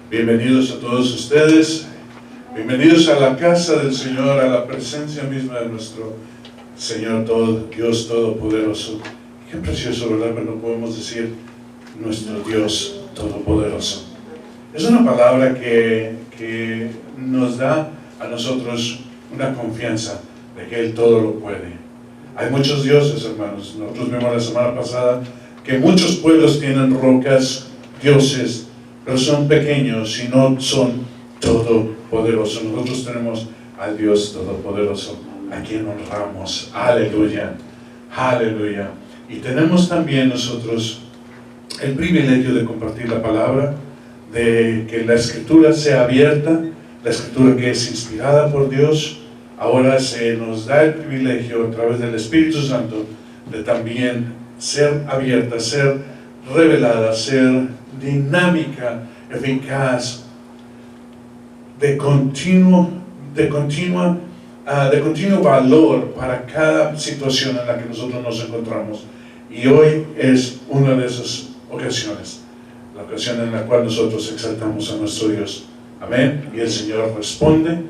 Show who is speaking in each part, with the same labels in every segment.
Speaker 1: Bienvenidos a todos ustedes, bienvenidos a la casa del Señor, a la presencia misma de nuestro Señor Dios Todopoderoso. Qué precioso, ¿verdad? Pero no podemos decir nuestro Dios Todopoderoso. Es una palabra que nos da a nosotros una confianza de que Él todo lo puede. Hay muchos dioses, hermanos. Nosotros vimos la semana pasada que muchos pueblos tienen rocas, dioses, pero son pequeños y no son todopoderosos. Nosotros tenemos al Dios Todopoderoso, a quien honramos. Aleluya, aleluya. Y tenemos también nosotros el privilegio de compartir la palabra, de que la Escritura sea abierta, la Escritura que es inspirada por Dios. Ahora se nos da el privilegio a través del Espíritu Santo de también ser abierta, ser revelada, ser dinámica, eficaz, de continuo valor para cada situación en la que nosotros nos encontramos. Y hoy es una de esas ocasiones, la ocasión en la cual nosotros exaltamos a nuestro Dios. Amén. Y el Señor responde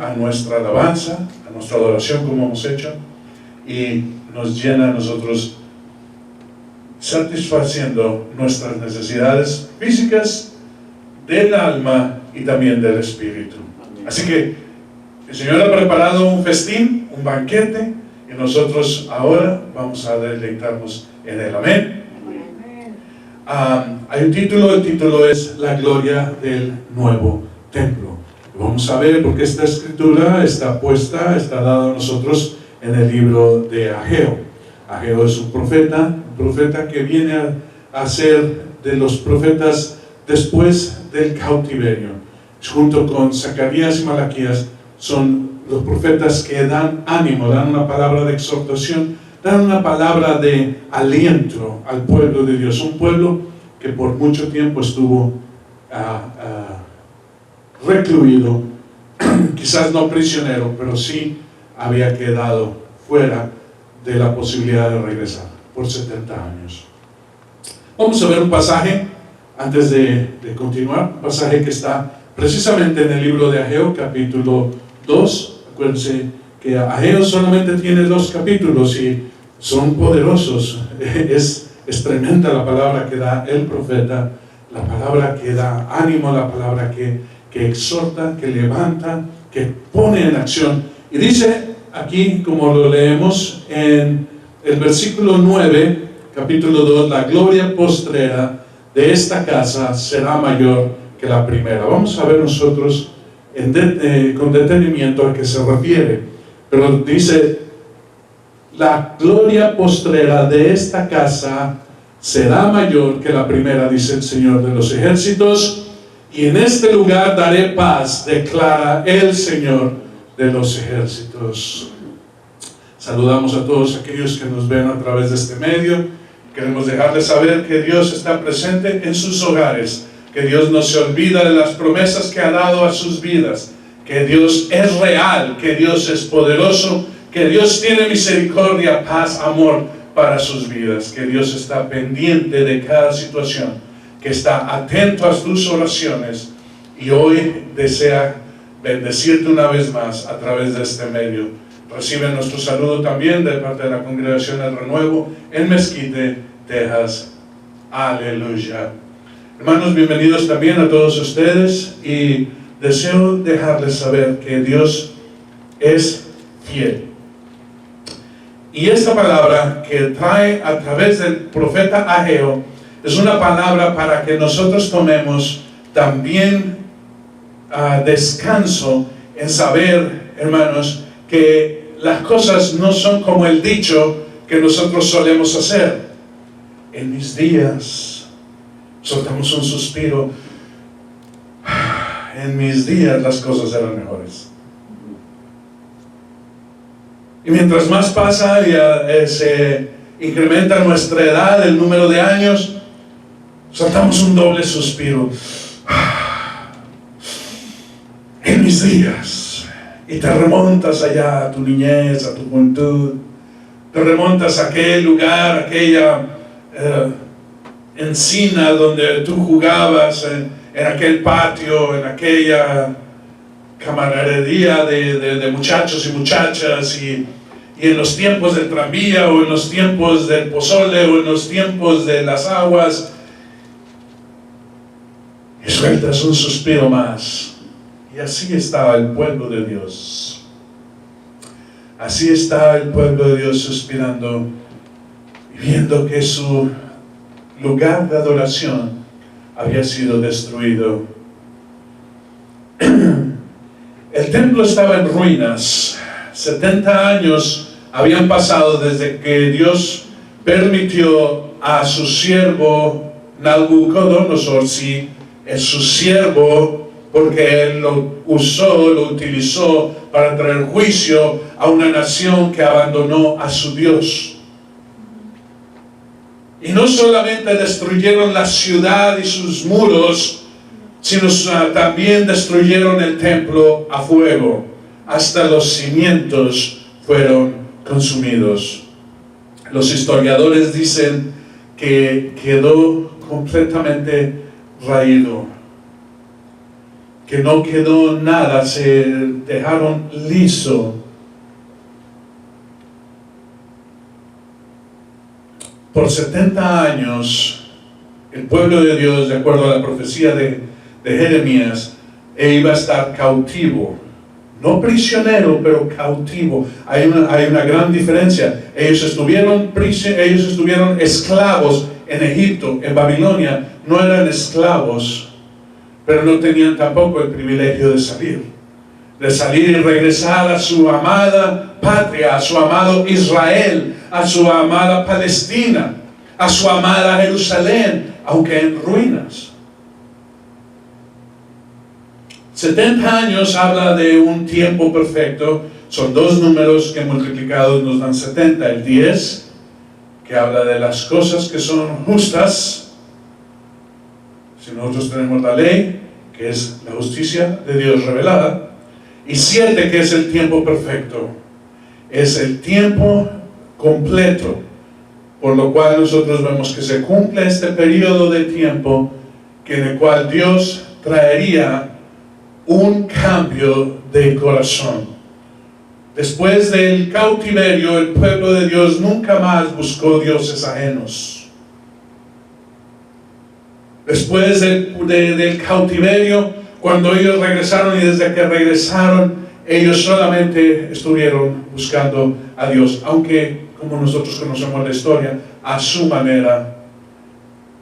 Speaker 1: a nuestra alabanza, a nuestra adoración como hemos hecho, y nos llena a nosotros satisfaciendo nuestras necesidades físicas, del alma y también del espíritu. Así que el Señor ha preparado un festín, un banquete, y nosotros ahora vamos a deleitarnos en él. Amén. Hay un título, el título es La gloria del nuevo templo. Vamos a ver porque esta escritura está dada a nosotros en el libro de Ageo. Ageo es un profeta que viene a ser de los profetas después del cautiverio. Junto con Zacarías y Malaquías son los profetas que dan ánimo, dan una palabra de exhortación, dan una palabra de aliento al pueblo de Dios. Un pueblo que por mucho tiempo estuvo recluido, quizás no prisionero, pero sí había quedado fuera de la posibilidad de regresar por 70 años. Vamos a ver un pasaje antes de continuar, un pasaje que está precisamente en el libro de Ageo, capítulo 2. Acuérdense que Ageo solamente tiene 2 capítulos y son poderosos. Es tremenda la palabra que da el profeta, la palabra que da ánimo, la palabra que exhorta, que levanta, que pone en acción. Y dice aquí, como lo leemos en el versículo 9, capítulo 2, la gloria postrera de esta casa será mayor que la primera. Vamos a ver nosotros con detenimiento a qué se refiere. Pero dice, la gloria postrera de esta casa será mayor que la primera, dice el Señor de los ejércitos. Y en este lugar daré paz, declara el Señor de los ejércitos. Saludamos a todos aquellos que nos ven a través de este medio. Queremos dejarles saber que Dios está presente en sus hogares, que Dios no se olvida de las promesas que ha dado a sus vidas, que Dios es real, que Dios es poderoso, que Dios tiene misericordia, paz, amor para sus vidas, que Dios está pendiente de cada situación, que está atento a tus oraciones y hoy desea bendecirte una vez más a través de este medio. Recibe nuestro saludo también de parte de la Congregación del Renuevo en Mesquite, Texas. Aleluya. Hermanos, bienvenidos también a todos ustedes y deseo dejarles saber que Dios es fiel. Y esta palabra que trae a través del profeta Ageo es una palabra para que nosotros tomemos también descanso en saber, hermanos, que las cosas no son como el dicho que nosotros solemos hacer. En mis días, soltamos un suspiro, en mis días las cosas eran mejores. Y mientras más pasa, se incrementa nuestra edad, el número de años, soltamos un doble suspiro. En mis días. Y te remontas allá a tu niñez, a tu juventud. Te remontas a aquel lugar, aquella encina donde tú jugabas en aquel patio, en aquella camaradería de muchachos y muchachas, y en los tiempos del tranvía, o en los tiempos del pozole, o en los tiempos de las aguas, y sueltas un suspiro más. Y así estaba el pueblo de Dios. Así está el pueblo de Dios suspirando, viendo que su lugar de adoración había sido destruido. El templo estaba en ruinas. 70 años habían pasado desde que Dios permitió a su siervo Nabucodonosor, sí, es su siervo, porque él lo usó, lo utilizó para traer juicio a una nación que abandonó a su Dios. Y no solamente destruyeron la ciudad y sus muros, sino también destruyeron el templo a fuego. Hasta los cimientos fueron consumidos. Los historiadores dicen que quedó completamente raído, que no quedó nada, se dejaron liso. Por 70 años, el pueblo de Dios, de acuerdo a la profecía de Jeremías, iba a estar cautivo. No prisionero, pero cautivo. Hay una gran diferencia. Ellos estuvieron esclavos en Egipto, en Babilonia. No eran esclavos, pero no tenían tampoco el privilegio de salir y regresar a su amada patria, a su amado Israel, a su amada Palestina, a su amada Jerusalén, aunque en ruinas. 70 años habla de un tiempo perfecto. Son dos números que multiplicados nos dan 70. El 10, que habla de las cosas que son justas. Si nosotros tenemos la ley, que es la justicia de Dios revelada. Y 7, que es el tiempo perfecto. Es el tiempo completo, por lo cual nosotros vemos que se cumple este periodo de tiempo en el cual Dios traería un cambio de corazón. Después del cautiverio, el pueblo de Dios nunca más buscó dioses ajenos. Después del cautiverio, cuando ellos regresaron, y desde que regresaron, ellos solamente estuvieron buscando a Dios, aunque, como nosotros conocemos la historia, a su manera,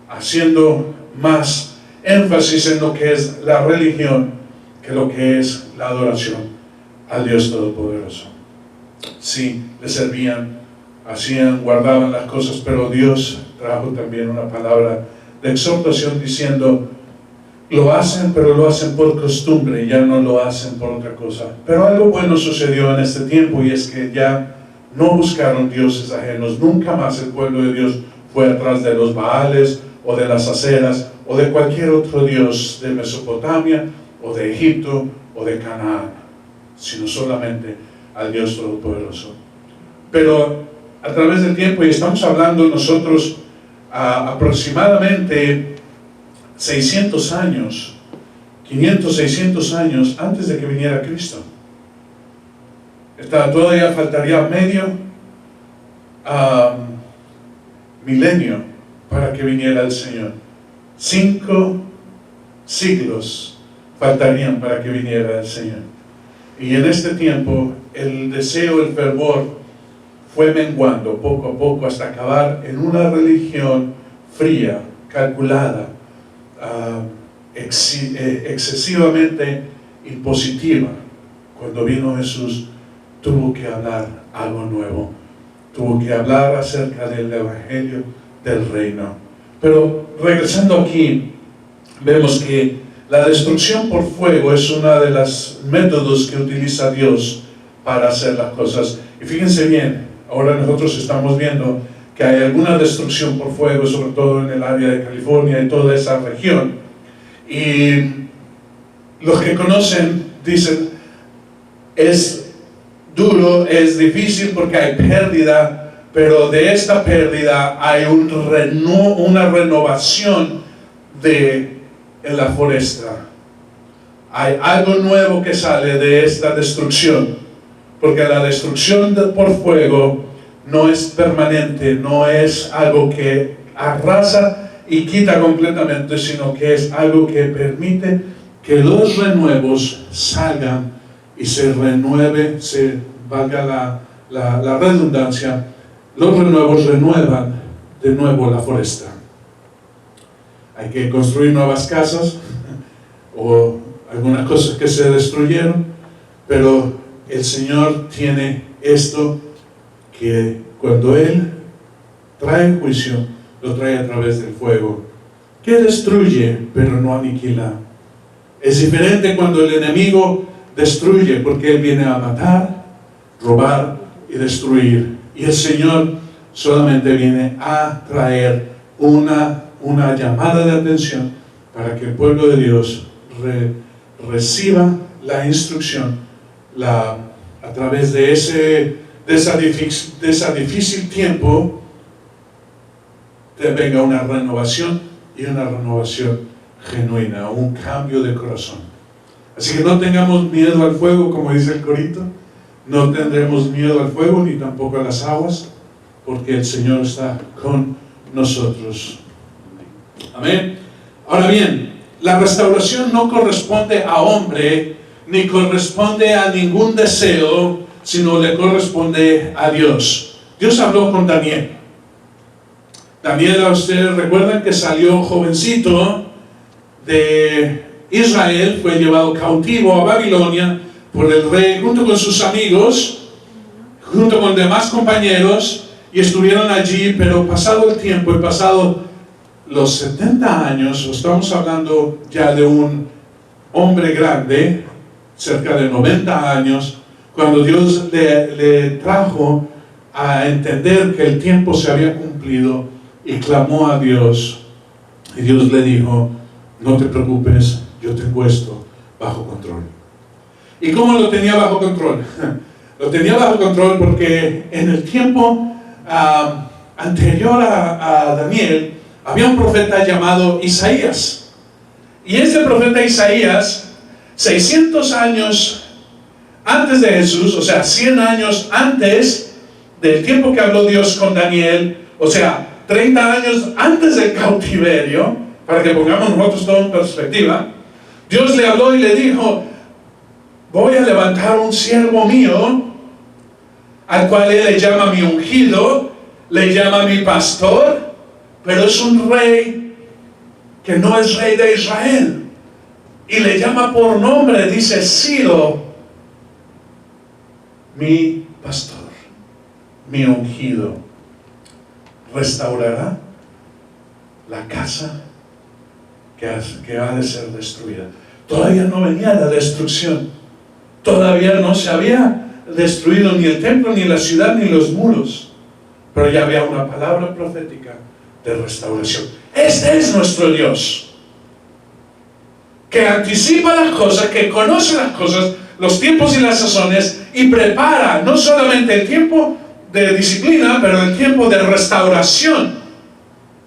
Speaker 1: haciendo más énfasis en lo que es la religión que lo que es la adoración al Dios Todopoderoso. Sí, le servían, hacían, guardaban las cosas, pero Dios trajo también una palabra de exhortación diciendo: lo hacen, pero lo hacen por costumbre, ya no lo hacen por otra cosa. Pero algo bueno sucedió en este tiempo, y es que ya no buscaron dioses ajenos. Nunca más el pueblo de Dios fue atrás de los Baales, o de las Aceras, o de cualquier otro dios de Mesopotamia, o de Egipto, o de Canaán, sino solamente al Dios Todopoderoso. Pero a través del tiempo, y estamos hablando nosotros aproximadamente 600 años, 500, 600 años antes de que viniera Cristo. Todavía faltaría medio milenio para que viniera el Señor. 5 siglos faltarían para que viniera el Señor. Y en este tiempo el deseo, el fervor fue menguando poco a poco hasta acabar en una religión fría, calculada, excesivamente impositiva. Cuando vino Jesús, tuvo que hablar algo nuevo, tuvo que hablar acerca del evangelio del reino. Pero regresando aquí, vemos que la destrucción por fuego es uno de los métodos que utiliza Dios para hacer las cosas. Y fíjense bien, ahora nosotros estamos viendo que hay alguna destrucción por fuego, sobre todo en el área de California y toda esa región. Y los que conocen dicen: es duro, es difícil porque hay pérdida, pero de esta pérdida hay una renovación de en la foresta. Hay algo nuevo que sale de esta destrucción, porque la destrucción por fuego no es permanente, no es algo que arrasa y quita completamente, sino que es algo que permite que los renuevos salgan y se renueve, valga la redundancia, los renuevos renuevan de nuevo la foresta. Hay que construir nuevas casas o algunas cosas que se destruyeron, pero el Señor tiene esto que cuando Él trae juicio, lo trae a través del fuego, que destruye pero no aniquila. Es diferente cuando el enemigo destruye, porque Él viene a matar, robar y destruir. Y el Señor solamente viene a traer una llamada de atención para que el pueblo de Dios reciba la instrucción a través de esa difícil tiempo, venga una renovación y una renovación genuina, un cambio de corazón. Así que no tengamos miedo al fuego, como dice el corito. No tendremos miedo al fuego ni tampoco a las aguas, porque el Señor está con nosotros. Amén. Ahora bien, la restauración no corresponde a hombre, ni corresponde a ningún deseo, sino le corresponde a Dios. Dios habló con Daniel. Daniel, ustedes recuerdan que salió jovencito de Israel, fue llevado cautivo a Babilonia por el rey junto con sus amigos, junto con demás compañeros, y estuvieron allí, pero pasado el tiempo y pasado los 70 años, estamos hablando ya de un hombre grande, cerca de 90 años, cuando Dios le trajo a entender que el tiempo se había cumplido y clamó a Dios, y Dios le dijo: no te preocupes, yo tengo esto bajo control. ¿Y cómo lo tenía bajo control? Lo tenía bajo control porque en el tiempo anterior a Daniel había un profeta llamado Isaías. Y ese profeta Isaías, 600 años antes de Jesús, o sea, 100 años antes del tiempo que habló Dios con Daniel, o sea, 30 años antes del cautiverio, para que pongamos nosotros todo en perspectiva, Dios le habló y le dijo: voy a levantar un siervo mío, al cual Él le llama mi ungido, le llama mi pastor, pero es un rey que no es rey de Israel. Y le llama por nombre, dice: Ciro, mi pastor, mi ungido, restaurará la casa que ha de ser destruida. Todavía no venía la destrucción. Todavía no se había destruido ni el templo, ni la ciudad, ni los muros. Pero ya había una palabra profética de restauración. Este es nuestro Dios, que anticipa las cosas, que conoce las cosas, los tiempos y las sazones, y prepara no solamente el tiempo de disciplina, pero el tiempo de restauración.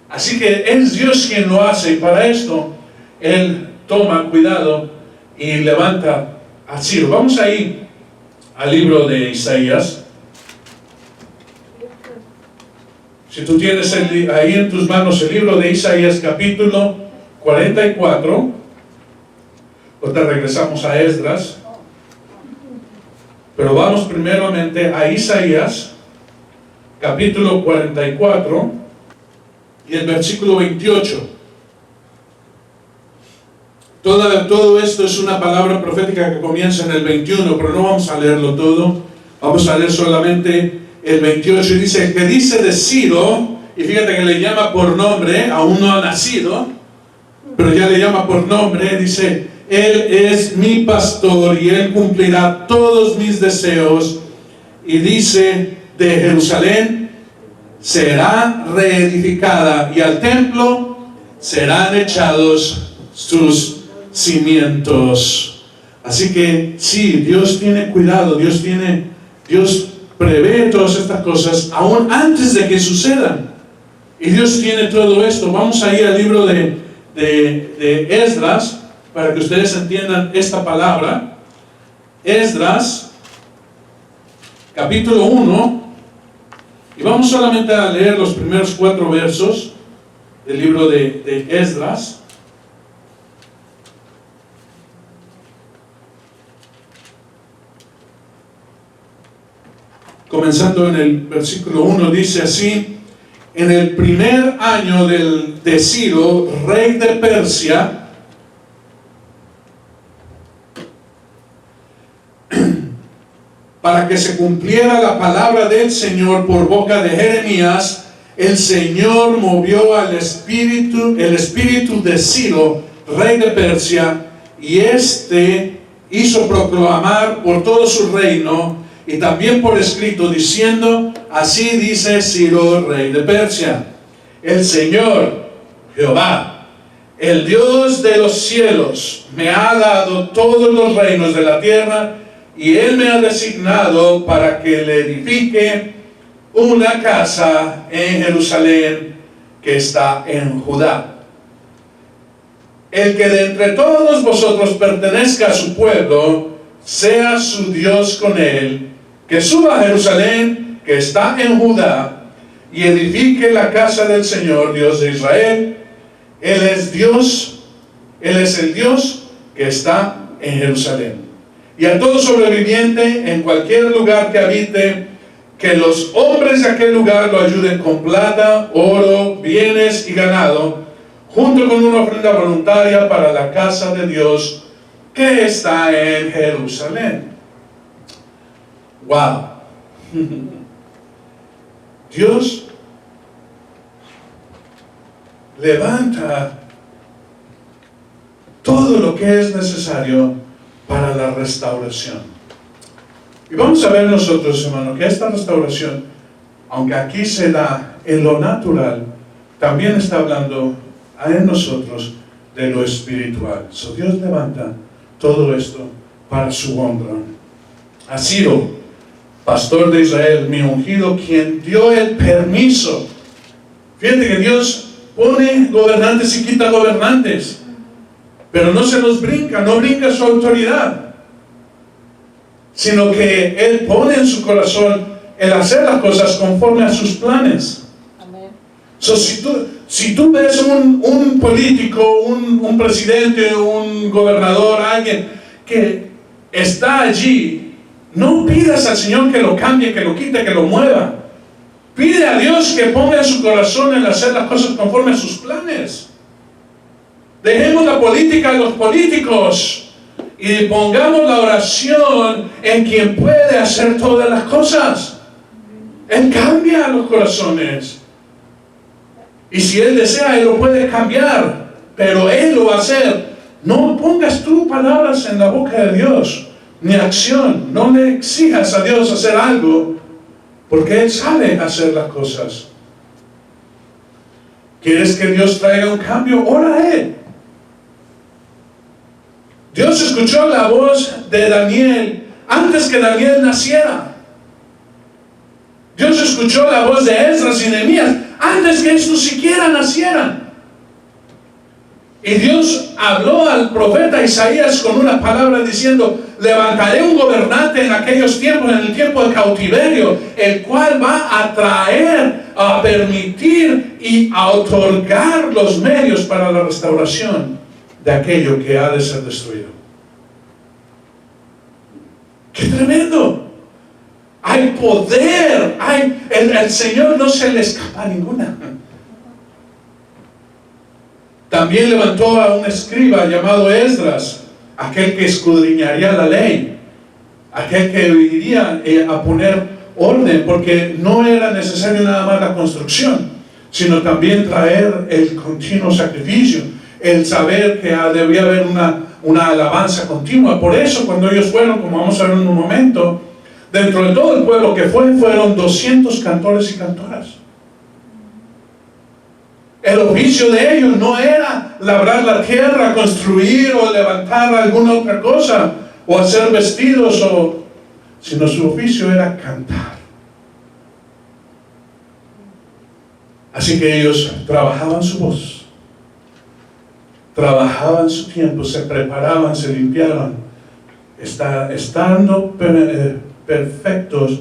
Speaker 1: Así que es Dios quien lo hace, y para esto Él toma cuidado y levanta a Ciro. Vamos a ir al libro de Isaías. Si tú tienes ahí en tus manos el libro de Isaías, capítulo 44, ahorita regresamos a Esdras, pero vamos primeramente a Isaías, capítulo 44, y el versículo 28. Todo esto es una palabra profética que comienza en el 21, pero no vamos a leerlo todo. Vamos a leer solamente el 28. Y dice, que dice de Ciro, y fíjate que le llama por nombre, aún no ha nacido, pero ya le llama por nombre. Dice: Él es mi pastor y Él cumplirá todos mis deseos. Y dice, de Jerusalén será reedificada, y al templo serán echados sus cimientos. Así que sí, Dios tiene cuidado, Dios prevé todas estas cosas aún antes de que sucedan, y Dios tiene todo esto. Vamos a ir al libro de de Esdras, para que ustedes entiendan esta palabra. Esdras, capítulo 1, y vamos solamente a leer los primeros 4 versos del libro de Esdras. Comenzando en el versículo 1, dice así: en el primer año de Ciro, rey de Persia, para que se cumpliera la palabra del Señor por boca de Jeremías, el Señor movió el espíritu de Ciro, rey de Persia, y éste hizo proclamar por todo su reino y también por escrito, diciendo: así dice Ciro, rey de Persia, el Señor Jehová, el Dios de los cielos, me ha dado todos los reinos de la tierra, y Él me ha designado para que le edifique una casa en Jerusalén que está en Judá. El que de entre todos vosotros pertenezca a su pueblo, sea su Dios con él, que suba a Jerusalén que está en Judá y edifique la casa del Señor, Dios de Israel. Él es Dios, Él es el Dios que está en Jerusalén. Y a todo sobreviviente en cualquier lugar que habite, que los hombres de aquel lugar lo ayuden con plata, oro, bienes y ganado, junto con una ofrenda voluntaria para la casa de Dios que está en Jerusalén. Wow. Dios levanta todo lo que es necesario para la restauración. Y vamos a ver nosotros, hermano, que esta restauración, aunque aquí se da en lo natural, también está hablando en nosotros de lo espiritual. So, Dios levanta todo esto para su honra. A Ciro, pastor de Israel, mi ungido, quien dio el permiso. Fíjate que Dios pone gobernantes y quita gobernantes, pero no se los brinca, no brinca su autoridad, sino que Él pone en su corazón el hacer las cosas conforme a sus planes. Amén. So, si tú ves un político, un presidente, un gobernador, alguien que está allí, no pidas al Señor que lo cambie, que lo quite, que lo mueva. Pide a Dios que ponga en su corazón el hacer las cosas conforme a sus planes. Dejemos la política a los políticos y pongamos la oración en quien puede hacer todas las cosas. Él cambia los corazones. Y si Él desea, Él lo puede cambiar, pero Él lo va a hacer. No pongas tú palabras en la boca de Dios, ni acción. No le exijas a Dios hacer algo, porque Él sabe hacer las cosas. ¿Quieres que Dios traiga un cambio? Ora a Él. Dios escuchó la voz de Daniel antes que Daniel naciera. Dios escuchó la voz de Esdras y Nehemías antes que estos siquiera nacieran. Y Dios habló al profeta Isaías con una palabra diciendo: levantaré un gobernante en aquellos tiempos, en el tiempo del cautiverio, el cual va a traer, a permitir y a otorgar los medios para la restauración de aquello que ha de ser destruido. ¡Qué tremendo! Hay poder, el Señor no se le escapa ninguna. También levantó a un escriba llamado Esdras, aquel que escudriñaría la ley, aquel que iría a poner orden, porque no era necesario nada más la construcción, sino también traer el continuo sacrificio, el saber que debía haber una alabanza continua. Por eso cuando ellos fueron, como vamos a ver en un momento, dentro de todo el pueblo que fueron 200 cantores y cantoras. El oficio de ellos no era labrar la tierra, construir o levantar alguna otra cosa, o hacer vestidos, sino su oficio era cantar. Así que ellos trabajaban su voz trabajaban su tiempo, se preparaban, se limpiaban, estando perfectos,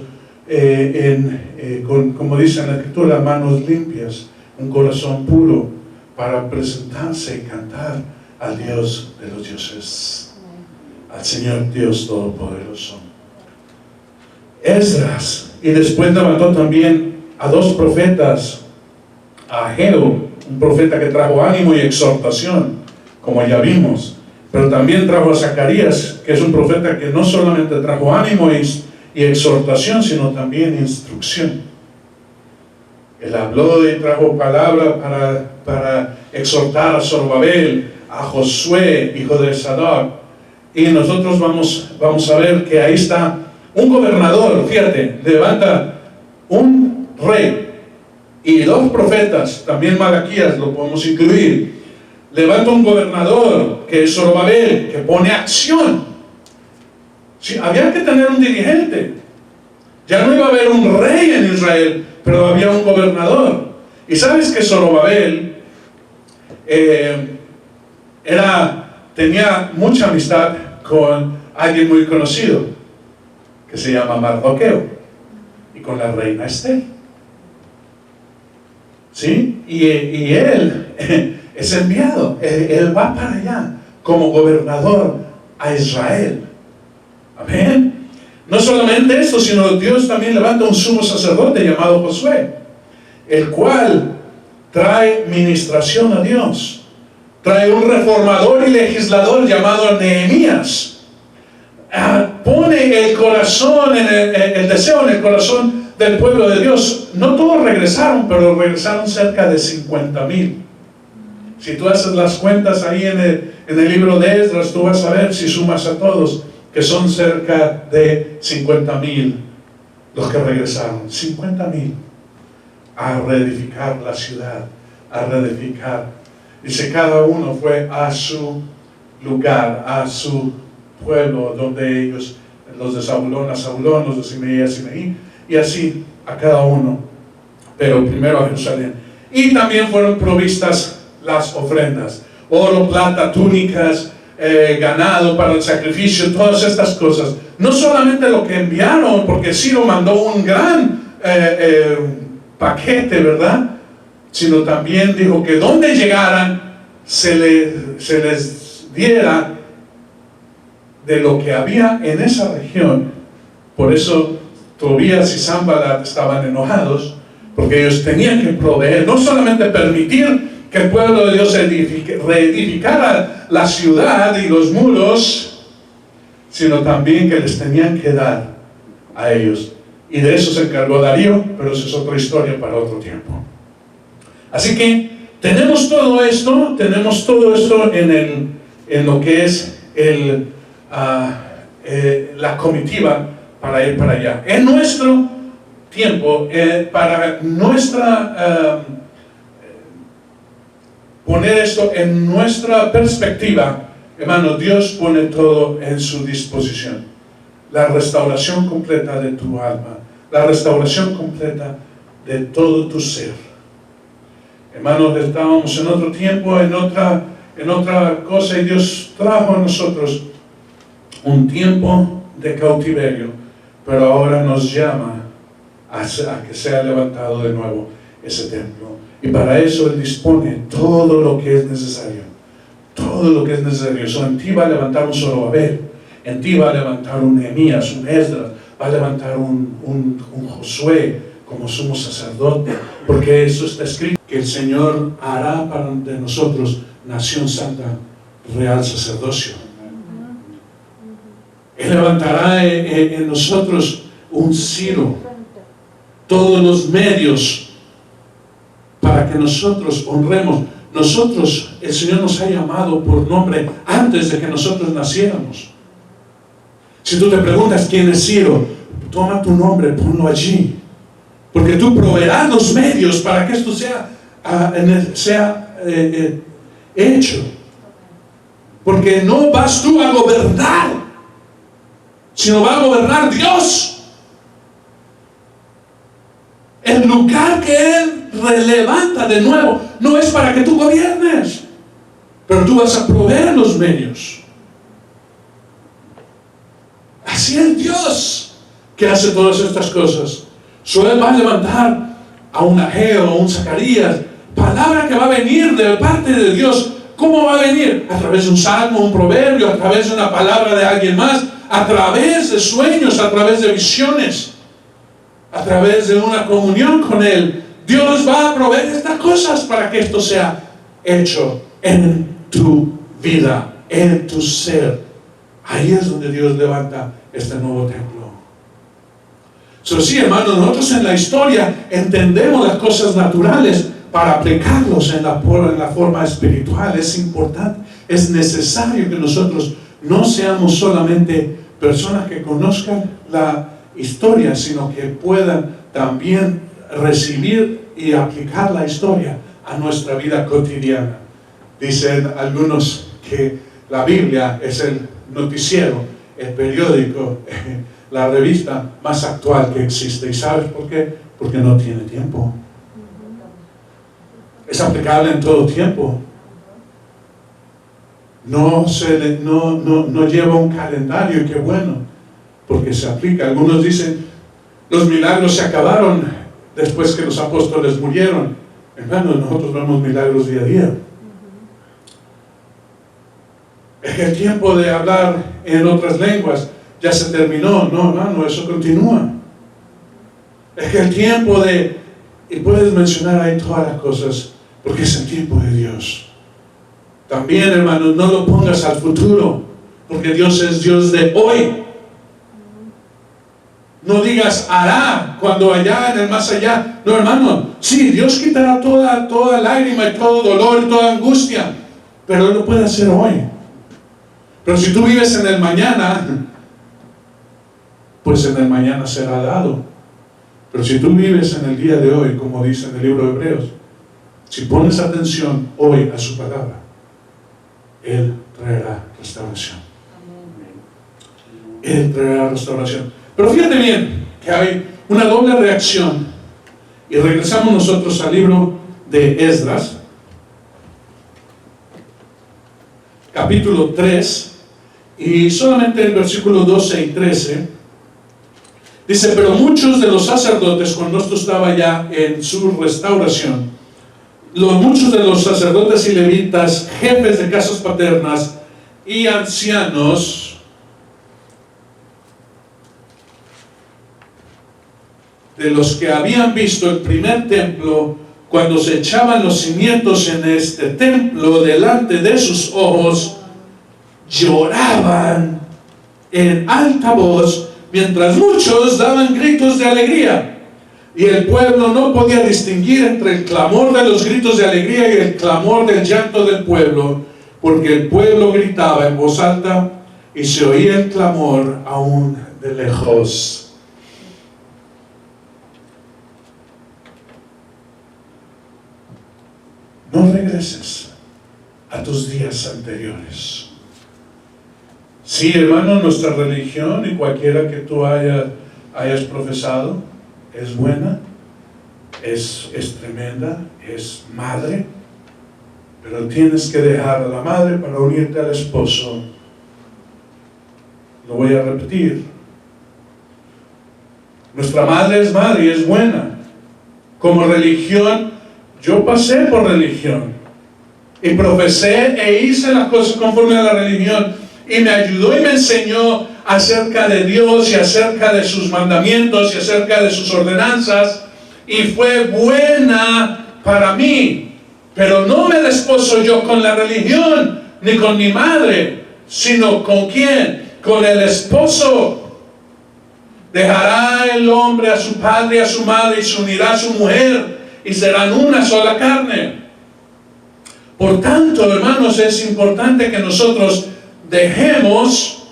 Speaker 1: como dice en la Escritura, manos limpias, un corazón puro, para presentarse y cantar al Dios de los dioses, al Señor Dios Todopoderoso. Esdras, y después levantó también a 2 profetas, a Ageo, un profeta que trajo ánimo y exhortación, como ya vimos, pero también trajo a Zacarías, que es un profeta que no solamente trajo ánimo y exhortación, sino también instrucción. Él habló y trajo palabra para exhortar a Zorobabel, a Josué, hijo de Sadoc. Y nosotros vamos a ver que ahí está un gobernador, fíjate, levanta un rey y 2 profetas, también Malaquías lo podemos incluir. Levanta un gobernador, que es Zorobabel, que pone acción. Sí, había que tener un dirigente. Ya no iba a haber un rey en Israel, pero había un gobernador. Y sabes que Zorobabel tenía mucha amistad con alguien muy conocido, que se llama Mardoqueo, y con la reina Esther. ¿Sí? Y él es enviado, él va para allá como gobernador a Israel. Amén. No solamente esto, sino Dios también levanta un sumo sacerdote llamado Josué, el cual trae ministración a Dios. Trae un reformador y legislador llamado Nehemías. Pone el corazón, el deseo en el corazón del pueblo de Dios. No todos regresaron, pero regresaron cerca de 50,000. Si tú haces las cuentas ahí en el libro de Esdras, tú vas a ver, si sumas a todos, que son cerca de 50,000 los que regresaron. 50,000 a reedificar la ciudad, a reedificar. Dice, cada uno fue a su lugar, a su pueblo, donde ellos, los de Zabulón a Zabulón, los de Simeí a Simeí, y así a cada uno, pero primero a Jerusalén. Y también fueron provistas las ofrendas, oro, plata, túnicas, ganado para el sacrificio, todas estas cosas. No solamente lo que enviaron, porque Ciro mandó un gran paquete, ¿verdad? Sino también dijo que donde llegaran se les diera de lo que había en esa región. Por eso Tobías y Sanballat estaban enojados, porque ellos tenían que proveer, no solamente permitir que el pueblo de Dios reedificara la ciudad y los muros, sino también que les tenían que dar a ellos. Y de eso se encargó Darío, pero eso es otra historia para otro tiempo. Así que tenemos todo esto en lo que es la comitiva para ir para allá. En nuestro tiempo, para nuestra poner esto en nuestra perspectiva, hermano, Dios pone todo en su disposición. La restauración completa de tu alma, la restauración completa de todo tu ser. Hermanos, estábamos en otro tiempo, en otra cosa, y Dios trajo a nosotros un tiempo de cautiverio, pero ahora nos llama a que sea levantado de nuevo ese templo. Y para eso Él dispone todo lo que es necesario. Todo lo que es necesario. So, en ti va a levantar un Zorobabel, en ti va a levantar un Nehemías, un Esdras, va a levantar un Josué como sumo sacerdote, porque eso está escrito, que el Señor hará de nosotros nación santa, real sacerdocio. Él levantará en nosotros un Ciro, todos los medios para que nosotros honremos. Nosotros, el Señor nos ha llamado por nombre antes de que nosotros naciéramos. Si tú te preguntas quién es Ciro, toma tu nombre, ponlo allí, porque tú proveerás los medios para que esto sea hecho. Porque no vas tú a gobernar, sino va a gobernar Dios. El lugar que Él levanta de nuevo no es para que tú gobiernes, pero tú vas a proveer los medios. Así es Dios que hace todas estas cosas. Él va a levantar a un Ageo, a un Zacarías, palabra que va a venir de parte de Dios. ¿Cómo va a venir? A través de un salmo, un proverbio, a través de una palabra de alguien más, a través de sueños, a través de visiones, a través de una comunión con Él. Dios va a proveer estas cosas para que esto sea hecho en tu vida, en tu ser. Ahí es donde Dios levanta este nuevo templo. Sí, hermanos, nosotros en la historia entendemos las cosas naturales para aplicarlos en la forma espiritual. Es importante, es necesario que nosotros no seamos solamente personas que conozcan la historia, sino que puedan también recibir y aplicar la historia a nuestra vida cotidiana. Dicen algunos que la Biblia es el noticiero, el periódico, la revista más actual que existe. ¿Y sabes por qué? Porque no tiene tiempo. Es aplicable en todo tiempo. No lleva un calendario, y qué bueno, porque se aplica. Algunos dicen, los milagros se acabaron después que los apóstoles murieron. Hermanos, nosotros vemos milagros día a día. Es que el tiempo de hablar en otras lenguas ya se terminó. No, hermano, eso continúa. Es que el tiempo y puedes mencionar ahí todas las cosas, porque es el tiempo de Dios. También, hermano, no lo pongas al futuro, porque Dios es Dios de hoy. No digas hará cuando allá en el más allá. No, hermano, sí, Dios quitará toda lágrima y todo dolor y toda angustia, pero Él lo puede hacer hoy. Pero si tú vives en el mañana, pues en el mañana será dado. Pero si tú vives en el día de hoy, como dice en el libro de Hebreos, si pones atención hoy a su palabra, Él traerá restauración. Él traerá restauración. Pero fíjate bien que hay una doble reacción. Y regresamos nosotros al libro de Esdras, capítulo 3, y solamente el versículo 12 y 13. Dice, pero muchos de los sacerdotes, cuando esto estaba ya en su restauración, muchos de los sacerdotes y levitas, jefes de casas paternas y ancianos, de los que habían visto el primer templo, cuando se echaban los cimientos en este templo delante de sus ojos, lloraban en alta voz, mientras muchos daban gritos de alegría. Y el pueblo no podía distinguir entre el clamor de los gritos de alegría y el clamor del llanto del pueblo, porque el pueblo gritaba en voz alta y se oía el clamor aún de lejos. No regreses a tus días anteriores. Sí, hermano, nuestra religión y cualquiera que tú hayas profesado es buena, es tremenda, es madre, pero tienes que dejar a la madre para unirte al esposo. Lo voy a repetir. Nuestra madre es madre y es buena. Como religión, yo pasé por religión y profesé e hice las cosas conforme a la religión, y me ayudó y me enseñó acerca de Dios y acerca de sus mandamientos y acerca de sus ordenanzas, y fue buena para mí. Pero no me desposo yo con la religión ni con mi madre, sino ¿con quién? Con el esposo. Dejará el hombre a su padre y a su madre y se unirá a su mujer, y serán una sola carne. Por tanto, hermanos, es importante que nosotros dejemos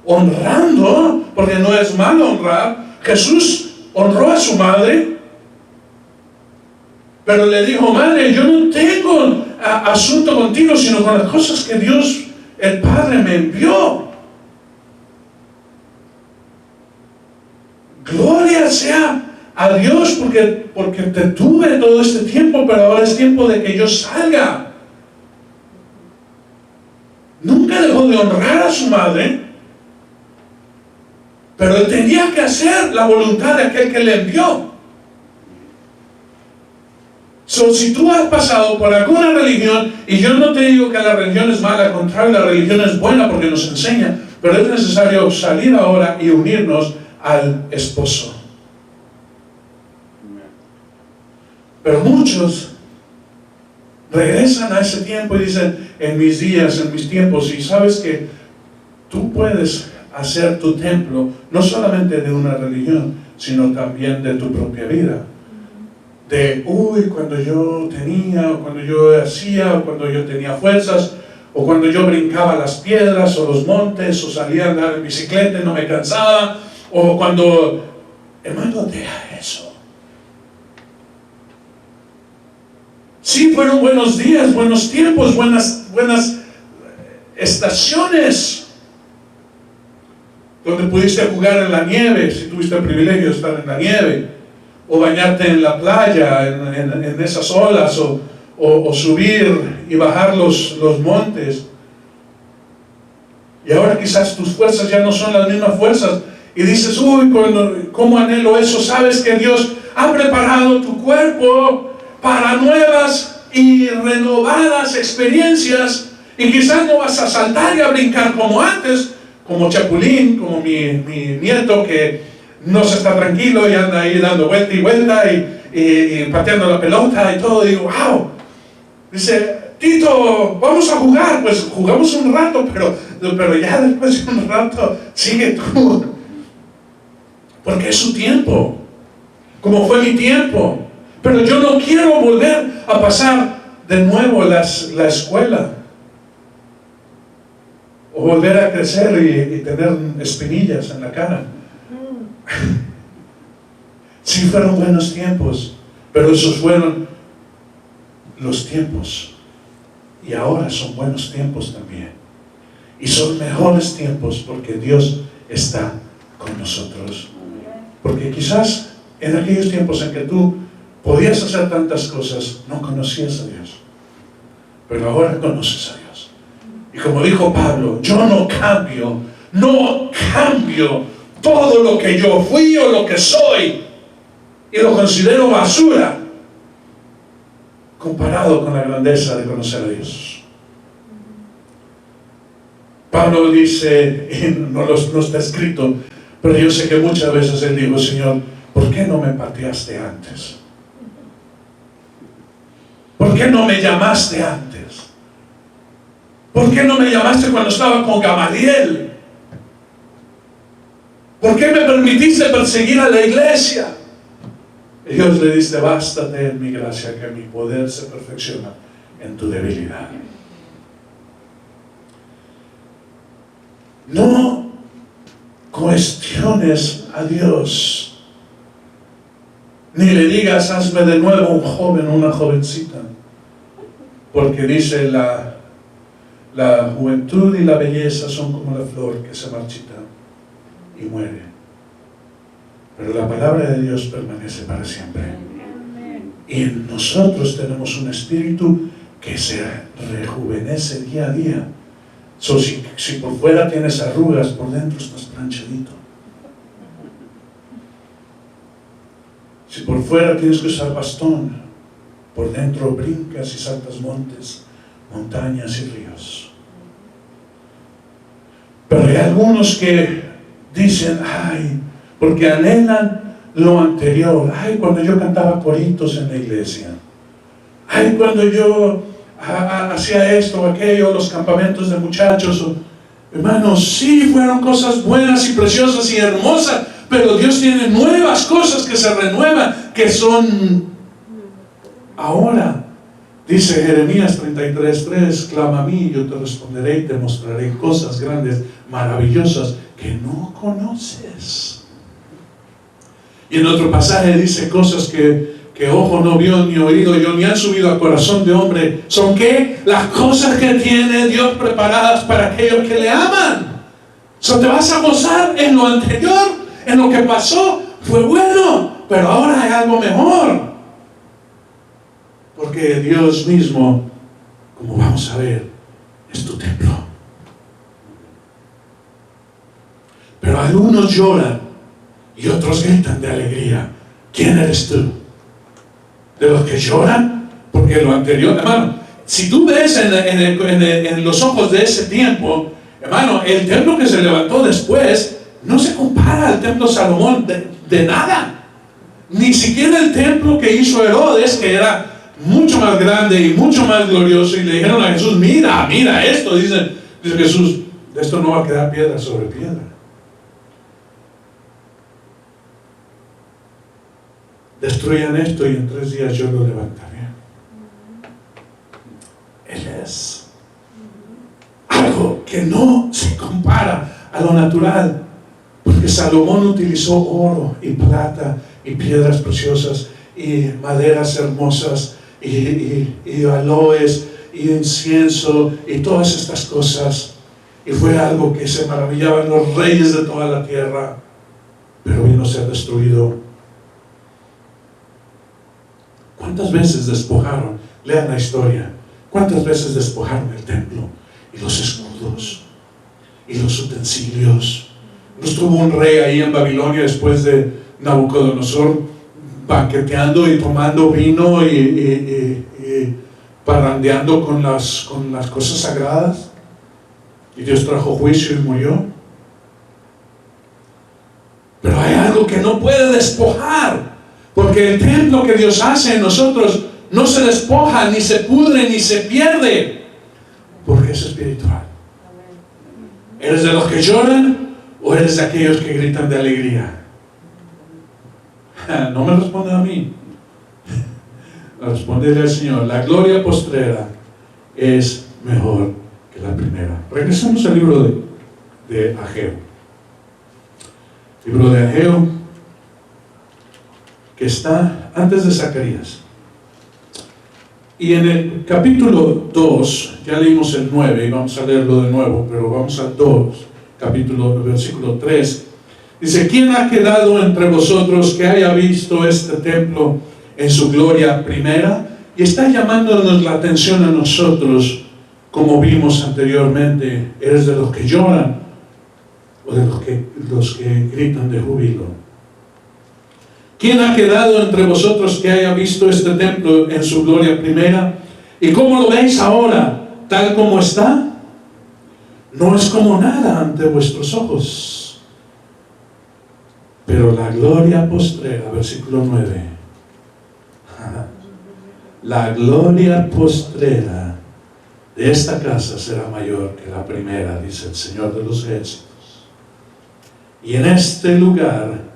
Speaker 1: honrando, porque no es malo honrar. Jesús honró a su madre, pero le dijo, madre, yo no tengo asunto contigo, sino con las cosas que Dios, el Padre, me envió. Gloria sea a Dios porque te tuve todo este tiempo, pero ahora es tiempo de que yo salga. dejó de honrar a su madre, pero él tenía que hacer la voluntad de aquel que le envió. Si tú has pasado por alguna religión, y yo no te digo que la religión es mala, al contrario, la religión es buena porque nos enseña, pero es necesario salir ahora y unirnos al esposo. Pero muchos regresan a ese tiempo y dicen, en mis días, en mis tiempos, y sabes que tú puedes hacer tu templo no solamente de una religión, sino también de tu propia vida. De, cuando yo tenía, o cuando yo hacía, o cuando yo tenía fuerzas, o cuando yo brincaba las piedras, o los montes, o salía a andar en bicicleta y no me cansaba, o cuando, hermano, deja eso. Sí, fueron buenos días, buenos tiempos, buenas estaciones, donde pudiste jugar en la nieve, si tuviste el privilegio de estar en la nieve, o bañarte en la playa, en esas olas, o subir y bajar los montes. Y ahora quizás tus fuerzas ya no son las mismas fuerzas, y dices, ¿cómo anhelo eso? Sabes que Dios ha preparado tu cuerpo para nuevas y renovadas experiencias, y quizás no vas a saltar y a brincar como antes, como Chapulín, como mi nieto que no se está tranquilo y anda ahí dando vuelta y vuelta y pateando la pelota y todo. Y digo, wow. Dice, Tito, vamos a jugar. Pues jugamos un rato, pero ya después de un rato sigue tú. Porque es su tiempo, como fue mi tiempo. Pero yo no quiero volver a pasar de nuevo la escuela, o volver a crecer y tener espinillas en la cara. Sí, fueron buenos tiempos, pero esos fueron los tiempos, y ahora son buenos tiempos también, y son mejores tiempos porque Dios está con nosotros. Porque quizás en aquellos tiempos en que tú podías hacer tantas cosas, no conocías a Dios, pero ahora conoces a Dios. Y como dijo Pablo, yo no cambio todo lo que yo fui o lo que soy, y lo considero basura comparado con la grandeza de conocer a Dios. Pablo dice, y no está escrito, pero yo sé que muchas veces él dijo, Señor, ¿por qué no me pateaste antes? ¿Por qué no me llamaste antes? ¿Por qué no me llamaste cuando estaba con Gamaliel? ¿Por qué me permitiste perseguir a la iglesia? Y Dios le dice, bástate en mi gracia, que mi poder se perfecciona en tu debilidad. No cuestiones a Dios, ni le digas, hazme de nuevo un joven o una jovencita, porque dice la juventud y la belleza son como la flor que se marchita y muere, pero la palabra de Dios permanece para siempre. Y en nosotros tenemos un espíritu que se rejuvenece día a día. Si por fuera tienes arrugas, por dentro estás planchadito. Si por fuera tienes que usar bastón, por dentro brincas y saltas montes, montañas y ríos. Pero hay algunos que dicen, porque anhelan lo anterior. Cuando yo cantaba coritos en la iglesia. Cuando yo hacía esto o aquello, los campamentos de muchachos. Hermanos, sí, fueron cosas buenas y preciosas y hermosas, pero Dios tiene nuevas cosas que se renuevan, que son ahora. Dice Jeremías 33:3, clama a mí, yo te responderé y te mostraré cosas grandes, maravillosas, que no conoces. Y en otro pasaje dice cosas que ojo no vio, ni oído yo, ni han subido al corazón de hombre. ¿Son qué? Las cosas que tiene Dios preparadas para aquellos que le aman. Te vas a gozar en lo anterior, en lo que pasó, fue bueno, pero ahora hay algo mejor. Porque Dios mismo, como vamos a ver, es tu templo. algunos lloran y otros gritan de alegría. ¿Quién eres tú? ¿De los que lloran? Porque lo anterior, hermano, si tú ves en los ojos de ese tiempo, hermano, el templo que se levantó después no se compara al templo de Salomón de nada. Ni siquiera el templo que hizo Herodes, que era mucho más grande y mucho más glorioso, y le dijeron a Jesús, mira esto, dice Jesús, de esto no va a quedar piedra sobre piedra. Destruyan esto y en 3 días yo lo levantaré. Él es algo que no se compara a lo natural, porque Salomón utilizó oro y plata y piedras preciosas y maderas hermosas y aloes y incienso y todas estas cosas, y fue algo que se maravillaban los reyes de toda la tierra, pero vino a ser destruido. ¿Cuántas veces despojaron? Lean la historia. ¿Cuántas veces despojaron el templo y los escudos y los utensilios? No estuvo un rey ahí en Babilonia después de Nabucodonosor banqueteando y tomando vino y parrandeando con las cosas sagradas, y Dios trajo juicio y murió. Pero hay algo que no puede despojar, porque el templo que Dios hace en nosotros no se despoja, ni se pudre, ni se pierde, porque es espiritual. ¿Eres de los que lloran o eres de aquellos que gritan de alegría? No me responde a mí, responde al Señor. La gloria postrera es mejor que la primera. Regresamos al libro de Ageo. Libro de Ageo, que está antes de Zacarías. Y en el capítulo 2, ya leímos el 9 y vamos a leerlo de nuevo, pero vamos al 2, versículo 3. Dice, ¿quién ha quedado entre vosotros que haya visto este templo en su gloria primera? Y está llamándonos la atención a nosotros, como vimos anteriormente. ¿Eres de los que lloran o de los que gritan de júbilo? ¿Quién ha quedado entre vosotros que haya visto este templo en su gloria primera? ¿Y cómo lo veis ahora, tal como está? No es como nada ante vuestros ojos. Pero la gloria postrera, versículo 9. La gloria postrera de esta casa será mayor que la primera, dice el Señor de los ejércitos. Y en este lugar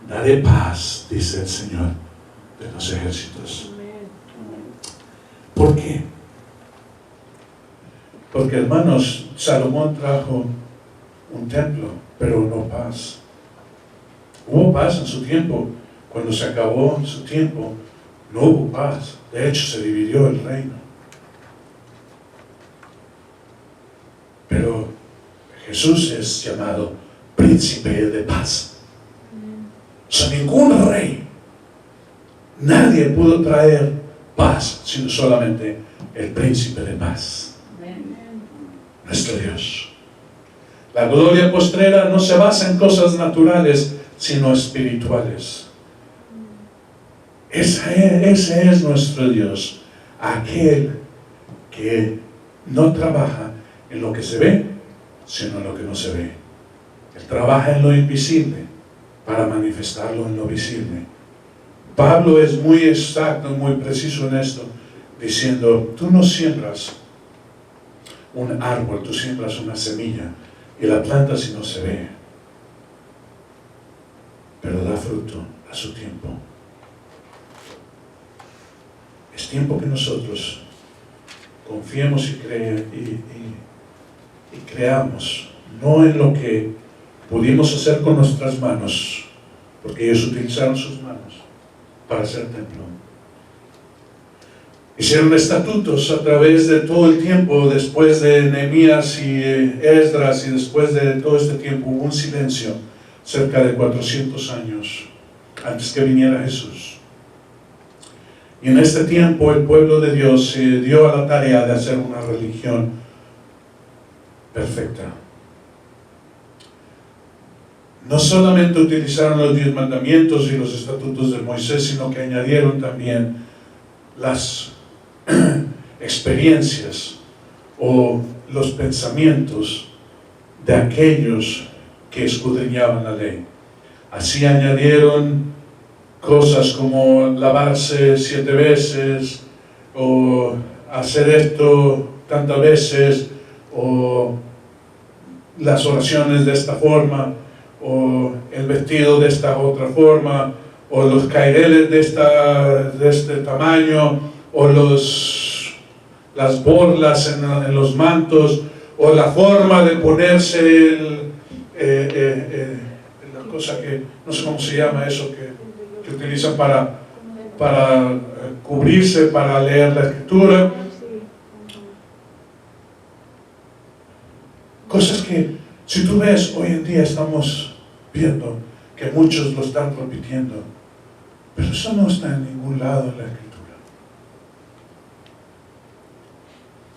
Speaker 1: daré paz, dice el Señor de los ejércitos. ¿Por qué? Porque, hermanos, Salomón trajo un templo, pero no paz. Hubo paz en su tiempo. Cuando se acabó su tiempo, no hubo paz. De hecho, se dividió el reino. Pero Jesús es llamado príncipe de paz. O sea, ningún rey, nadie pudo traer paz, sino solamente el príncipe de paz, nuestro Dios. La gloria postrera no se basa en cosas naturales, sino espirituales. Ese es nuestro Dios, aquel que no trabaja en lo que se ve, sino en lo que no se ve. Él trabaja en lo invisible para manifestarlo en lo visible. Pablo es muy exacto, muy preciso en esto, diciendo, tú no siembras un árbol, tú siembras una semilla y la planta si no se ve, pero da fruto a su tiempo. Es tiempo que nosotros confiemos y creamos, no en lo que pudimos hacer con nuestras manos, porque ellos utilizaron sus manos para hacer templo. Hicieron estatutos a través de todo el tiempo. Después de Nehemías y Esdras y después de todo este tiempo hubo un silencio, cerca de 400 años antes que viniera Jesús. Y en este tiempo el pueblo de Dios se dio a la tarea de hacer una religión perfecta. no solamente utilizaron los 10 mandamientos y los estatutos de Moisés, sino que añadieron también las experiencias o los pensamientos de aquellos que escudriñaban la ley. Así añadieron cosas como lavarse 7 veces, o hacer esto tantas veces, o las oraciones de esta forma, o el vestido de esta otra forma, o los caireles de este tamaño, o las borlas en los mantos, o la forma de ponerse la cosa que, no sé cómo se llama eso, que utilizan para cubrirse, para leer la escritura. Cosas que, si tú ves, hoy en día estamos viendo que muchos lo están repitiendo, pero eso no está en ningún lado en la escritura.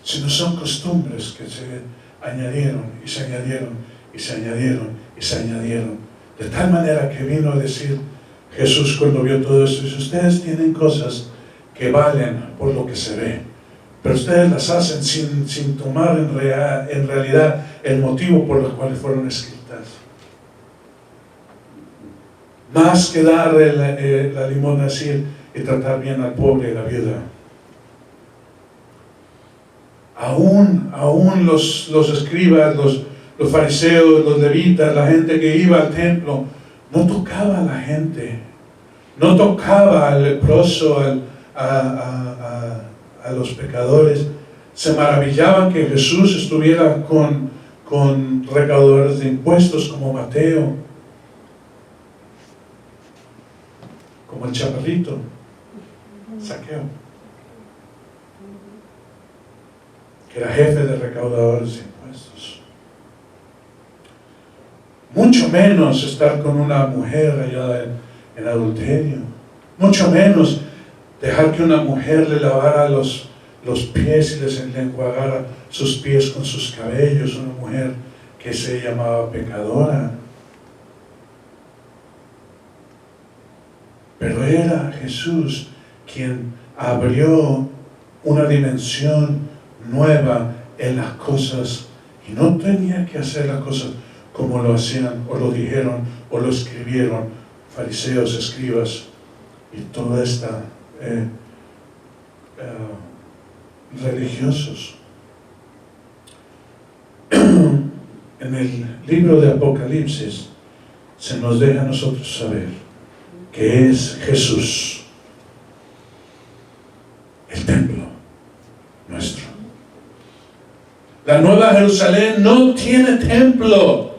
Speaker 1: Sino son costumbres que se añadieron y se añadieron y se añadieron y se añadieron, de tal manera que vino a decir Jesús cuando vio todo esto, dice: ustedes tienen cosas que valen por lo que se ve, pero ustedes las hacen sin tomar en realidad el motivo por el cual fueron escritas. Más que dar la limosna así y tratar bien al pobre y la viuda. Aún los escribas, los fariseos, los levitas, la gente que iba al templo, no tocaba a la gente, no tocaba al leproso, a los pecadores. Se maravillaban que Jesús estuviera con recaudadores de impuestos como Mateo, como el chaparrito, Zaqueo, que era jefe de recaudadores de impuestos. Mucho menos estar con una mujer allá en adulterio. Mucho menos dejar que una mujer le lavara los pies y les enjuagara sus pies con sus cabellos. Una mujer que se llamaba pecadora. Pero era Jesús quien abrió una dimensión nueva en las cosas, y no tenía que hacer las cosas como lo hacían o lo dijeron o lo escribieron fariseos, escribas y toda esta religiosos. En el libro de Apocalipsis se nos deja a nosotros saber que es Jesús el templo nuestro. La Nueva Jerusalén no tiene templo,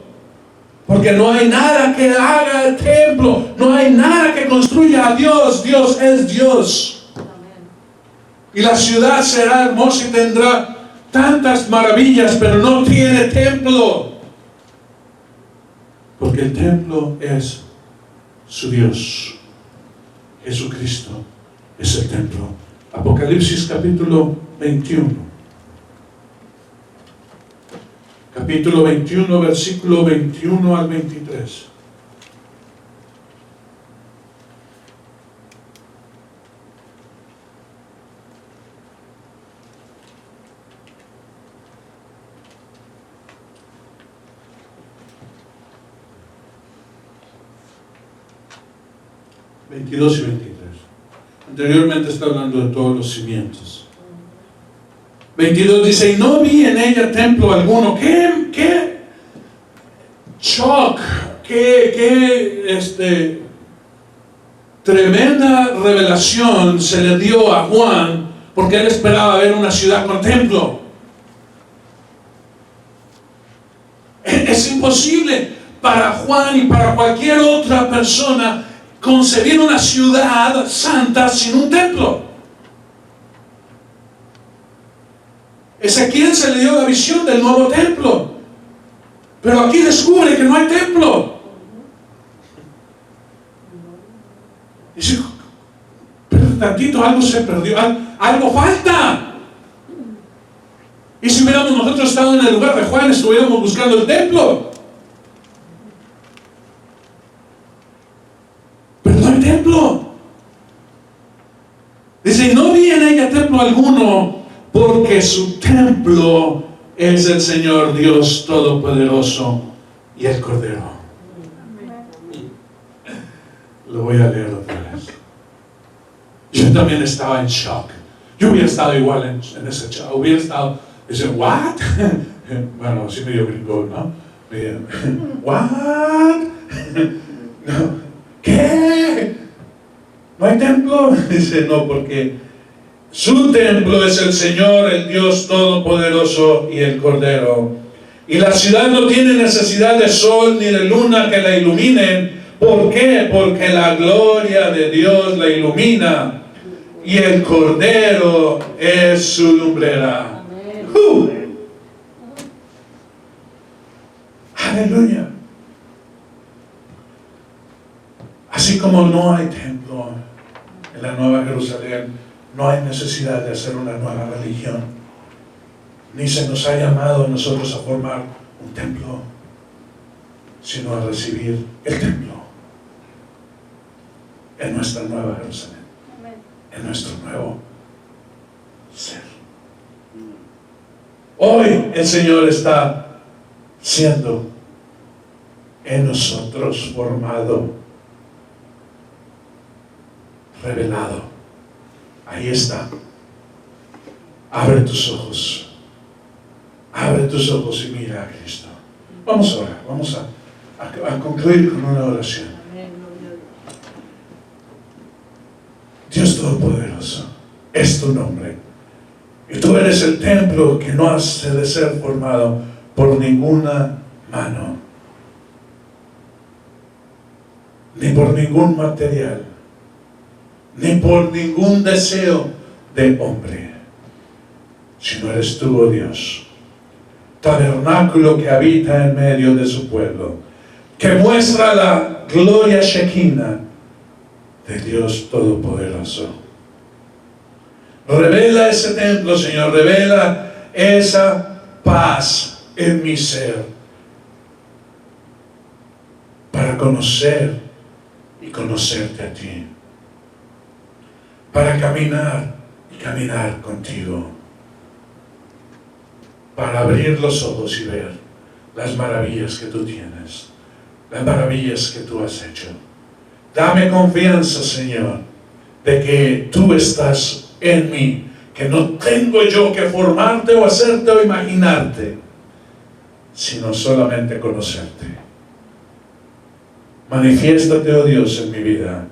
Speaker 1: porque no hay nada que haga el templo, no hay nada que construya a Dios. Dios es Dios. Y la ciudad será hermosa y tendrá tantas maravillas, pero no tiene templo, porque el templo es su Dios. Jesucristo es el templo. Apocalipsis capítulo 21. Capítulo 21, versículo 21 al 23. ...22 y 23. Anteriormente está hablando de todos los cimientos. 22 dice: y no vi en ella templo alguno. ¿Qué shock, qué tremenda revelación se le dio a Juan, porque él esperaba ver una ciudad con templo. Es imposible para Juan y para cualquier otra persona concebir una ciudad santa sin un templo. Ezequiel se le dio la visión del nuevo templo, pero aquí descubre que no hay templo. Dice: pero tantito, algo se perdió, algo falta. Y si hubiéramos nosotros estado en el lugar de Juan, estuviéramos buscando el templo. templo. Dice, no viene a templo alguno, porque su templo es el Señor Dios Todopoderoso y el Cordero. Lo voy a leer otra vez. Yo también estaba en shock. Yo hubiera estado igual en ese shock. Hubiera estado, dice, ¿what? Bueno, así medio gringo, ¿no? ¿What? No. ¿Qué? ¿No hay templo? Dice, no, porque su templo es el Señor, el Dios Todopoderoso y el Cordero. Y la ciudad no tiene necesidad de sol ni de luna que la iluminen. ¿Por qué? Porque la gloria de Dios la ilumina y el Cordero es su lumbrera. Aleluya. Así como no hay templo en la Nueva Jerusalén, no hay necesidad de hacer una nueva religión, ni se nos ha llamado a nosotros a formar un templo, sino a recibir el templo en nuestra Nueva Jerusalén, en nuestro nuevo ser. Hoy el Señor está siendo en nosotros formado, revelado. Ahí está. Abre tus ojos. Abre tus ojos y mira a Cristo. Vamos a orar. Vamos a concluir con una oración. Dios Todopoderoso, es tu nombre. Y tú eres el templo que no hace de ser formado por ninguna mano, ni por ningún material, ni por ningún deseo de hombre, sino eres tú, oh Dios, tabernáculo que habita en medio de su pueblo, que muestra la gloria Shekinah de Dios Todopoderoso. Revela ese templo, Señor, revela esa paz en mi ser, para conocer y conocerte a ti, para caminar y caminar contigo, para abrir los ojos y ver las maravillas que tú tienes, las maravillas que tú has hecho. Dame confianza, Señor, de que tú estás en mí, que no tengo yo que formarte o hacerte o imaginarte, sino solamente conocerte. Manifiéstate, oh Dios, en mi vida.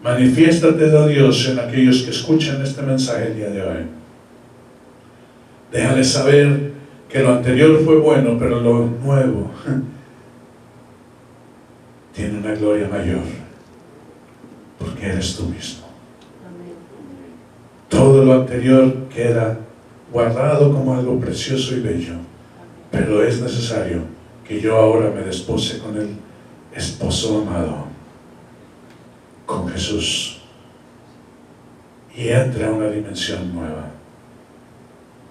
Speaker 1: Manifiéstate, oh Dios, en aquellos que escuchan este mensaje el día de hoy. Déjales saber que lo anterior fue bueno, pero lo nuevo tiene una gloria mayor, porque eres tú mismo. Todo lo anterior queda guardado como algo precioso y bello, pero es necesario que yo ahora me despose con el esposo amado, con Jesús, y entre a una dimensión nueva.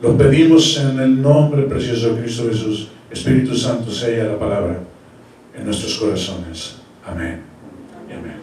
Speaker 1: Lo pedimos en el nombre precioso de Cristo Jesús. Espíritu Santo, sella la palabra en nuestros corazones. Amén y amén.